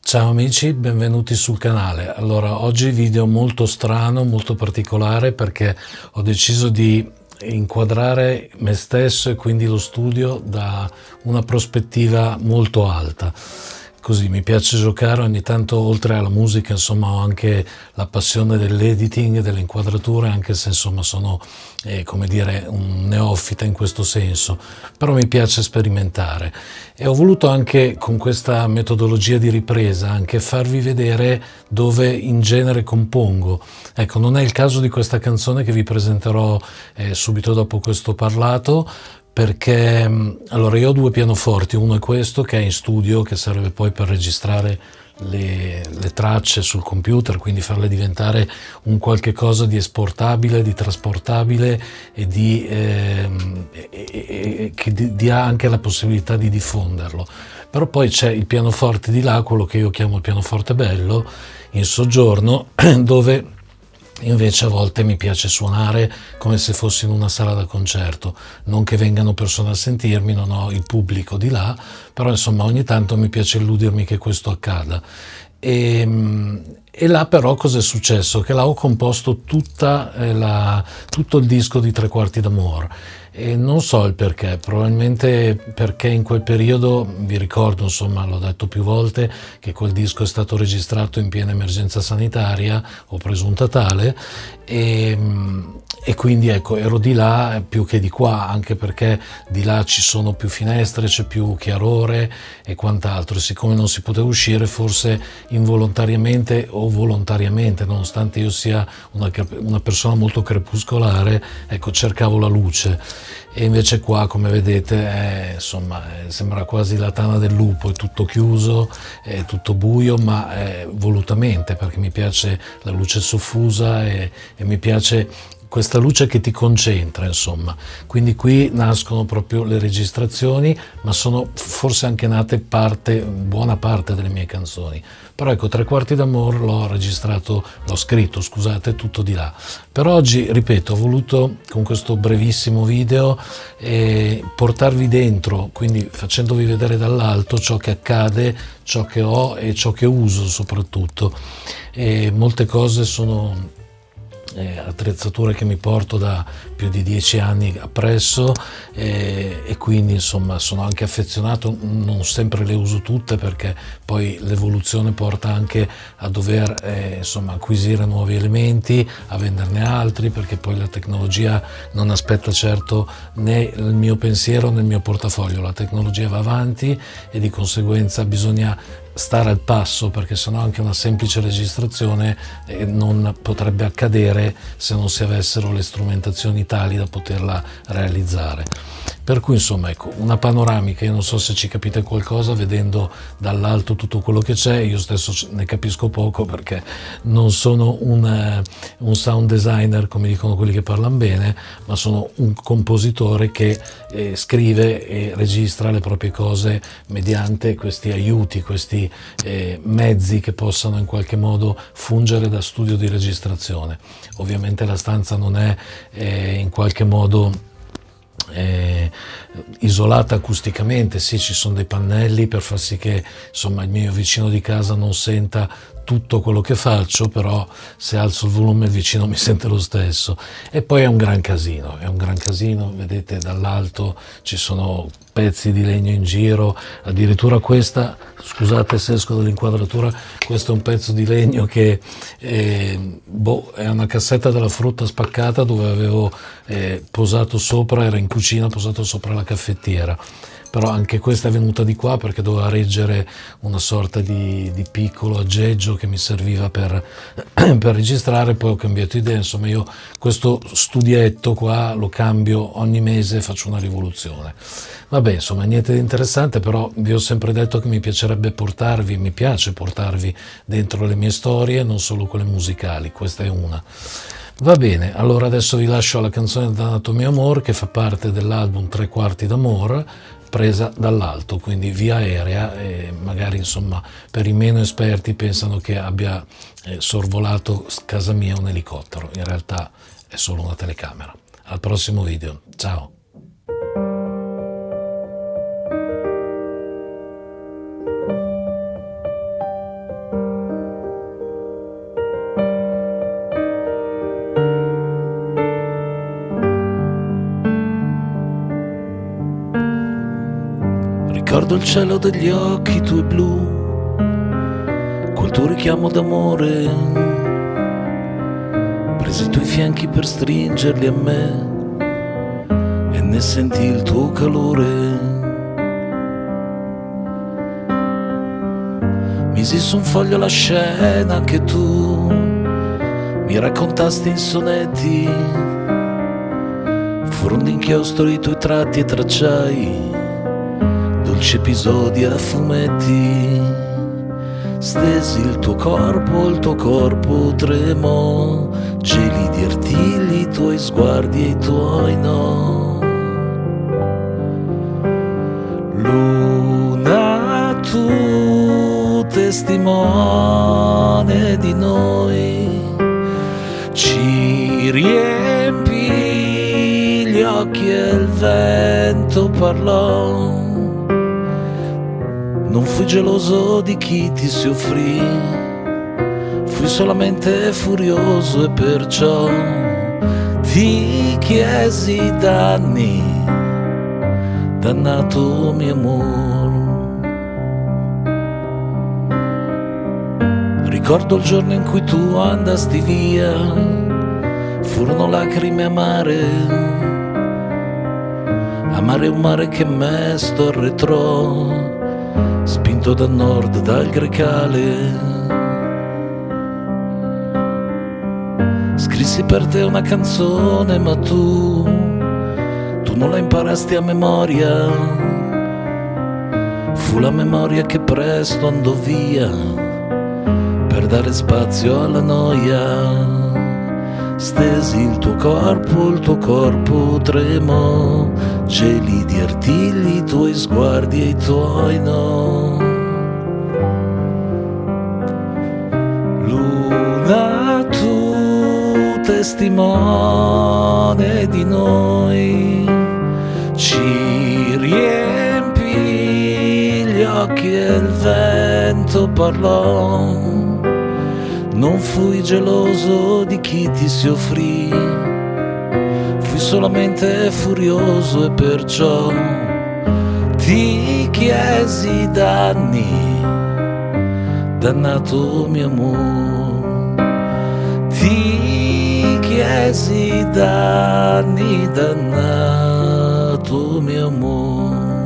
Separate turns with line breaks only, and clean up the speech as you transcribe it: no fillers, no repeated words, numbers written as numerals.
Ciao amici, benvenuti sul canale. Allora, oggi video molto strano, molto particolare perché ho deciso di inquadrare me stesso e quindi lo studio da una prospettiva molto alta. Così mi piace giocare ogni tanto, oltre alla musica, insomma, ho anche la passione dell'editing, delle inquadrature, anche se insomma sono, come dire, un neofita in questo senso, però mi piace sperimentare e ho voluto anche con questa metodologia di ripresa anche farvi vedere dove in genere compongo. Ecco, non è il caso di questa canzone che vi presenterò subito dopo questo parlato, perché allora io ho due pianoforti, uno è questo che è in studio, che serve poi per registrare le tracce sul computer, quindi farle diventare un qualche cosa di esportabile, di trasportabile e che dia anche la possibilità di diffonderlo. Però poi c'è il pianoforte di là, quello che io chiamo il pianoforte bello, in soggiorno, dove invece a volte mi piace suonare come se fossi in una sala da concerto, non che vengano persone a sentirmi, non ho il pubblico di là, però insomma ogni tanto mi piace illudermi che questo accada. E là però cosa è successo? Che là ho composto tutto il disco di Tre quarti d'amore. E non so il perché, probabilmente perché in quel periodo, vi ricordo, insomma, l'ho detto più volte, che quel disco è stato registrato in piena emergenza sanitaria, o presunta tale, e quindi ecco, ero di là più che di qua, anche perché di là ci sono più finestre, c'è più chiarore e quant'altro, e siccome non si poteva uscire, forse involontariamente o volontariamente, nonostante io sia una persona molto crepuscolare, ecco, cercavo la luce. E invece qua, come vedete, insomma, sembra quasi la tana del lupo, è tutto chiuso, è tutto buio, ma volutamente, perché mi piace la luce soffusa e mi piace questa luce che ti concentra, insomma. Quindi qui nascono proprio le registrazioni, ma sono forse anche nate buona parte delle mie canzoni. Però ecco, Tre quarti d'amore l'ho scritto, scusate, tutto di là. Per oggi, ripeto, ho voluto con questo brevissimo video portarvi dentro, quindi facendovi vedere dall'alto ciò che accade, ciò che ho e ciò che uso soprattutto. E molte cose sono attrezzature che mi porto da più di 10 anni appresso, e quindi insomma sono anche affezionato, non sempre le uso tutte perché poi l'evoluzione porta anche a dover insomma acquisire nuovi elementi, a venderne altri, perché poi la tecnologia non aspetta certo né il mio pensiero né il mio portafoglio, la tecnologia va avanti e di conseguenza bisogna stare al passo, perché sennò anche una semplice registrazione non potrebbe accadere se non si avessero le strumentazioni tali da poterla realizzare. Per cui insomma, ecco, una panoramica, io non so se ci capite qualcosa vedendo dall'alto tutto quello che c'è, io stesso ne capisco poco perché non sono un sound designer come dicono quelli che parlano bene, ma sono un compositore che scrive e registra le proprie cose mediante questi aiuti, questi mezzi che possano in qualche modo fungere da studio di registrazione. Ovviamente la stanza non è in qualche modo isolata acusticamente, sì, ci sono dei pannelli per far sì che insomma il mio vicino di casa non senta tutto quello che faccio, però se alzo il volume il vicino mi sente lo stesso. E poi è un gran casino, vedete dall'alto ci sono pezzi di legno in giro, addirittura questa, scusate se esco dall'inquadratura, questo è un pezzo di legno che è una cassetta della frutta spaccata dove avevo posato sopra, era in cucina, posato sopra la caffettiera. Però anche questa è venuta di qua perché doveva reggere una sorta di piccolo aggeggio che mi serviva per registrare, poi ho cambiato idea, insomma io questo studietto qua lo cambio ogni mese, faccio una rivoluzione. Vabbè, insomma niente di interessante, però vi ho sempre detto che mi piace portarvi dentro le mie storie, non solo quelle musicali, questa è una. Va bene, allora adesso vi lascio alla canzone d'Anatomia Amor che fa parte dell'album Tre quarti d'amore, presa dall'alto, quindi via aerea, e magari insomma per i meno esperti pensano che abbia sorvolato casa mia un elicottero, in realtà è solo una telecamera. Al prossimo video, ciao! Ricordo il cielo degli occhi tuoi blu, quel tuo richiamo d'amore, presi i tuoi fianchi per stringerli a me e ne sentì il tuo calore. Misi su un foglio la scena che tu mi raccontasti in sonetti, furono d'inchiostro i tuoi tratti e tracciai dolci episodi a fumetti. Stesi il tuo corpo tremò, gelidi artigli, i tuoi sguardi e i tuoi no. Luna, tu testimone di noi, ci riempi gli occhi e il vento parlò. Non fui geloso di chi ti si offrì, fui solamente furioso e perciò ti chiesi danni, dannato mio amor. Ricordo il giorno in cui tu andasti via, furono lacrime amare, amare un mare che me storretrò, spinto da nord, dal Grecale. Scrissi per te una canzone, ma tu non la imparasti a memoria. Fu la memoria che presto andò via per dare spazio alla noia. Stesi il tuo corpo tremò, gelidi artigli, i tuoi sguardi e i tuoi no. Luna, tu testimone di noi, ci riempi gli occhi e il vento parlò. Non fui geloso di chi ti si offrì, fui solamente furioso e perciò ti chiesi danni, dannato mio amor. Ti chiesi danni, dannato mio amor.